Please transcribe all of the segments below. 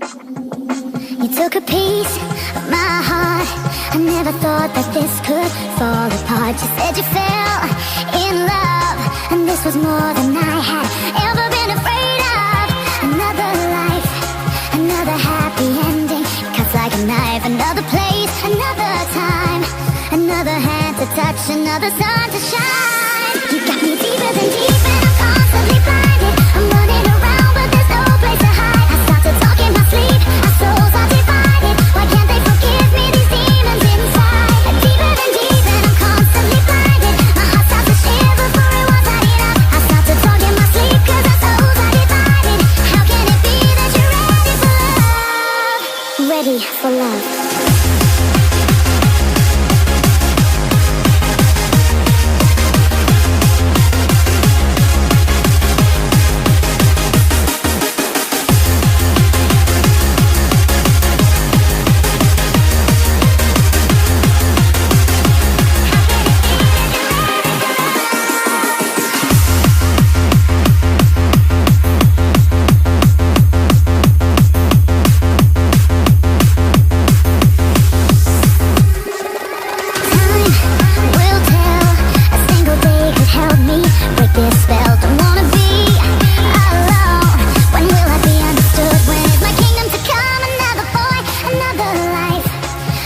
You took a piece of my heart. I never thought that this could fall apart. You said you fell in love, and this was more than I had ever been afraid of. Another life, another happy ending. Cuts like a knife, another place, another time, another hand to touch, another sun to shine. You got me deeper than deep, and I'm constantly blinded. I'm running around, but there's no place to hide. I start to talk in my sleep, our souls are divided. Why can't they forgive me, these demons inside? Deeper than deep, and I'm constantly blinded. My heart starts to shiver, for it was not enough. I start to talk in my sleep, cause our souls are divided. How can it be that you're ready for love? Ready for love.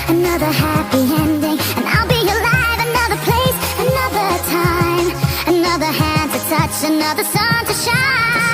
Another happy ending, and I'll be alive. Another place, another time, another hand to touch, another sun to shine.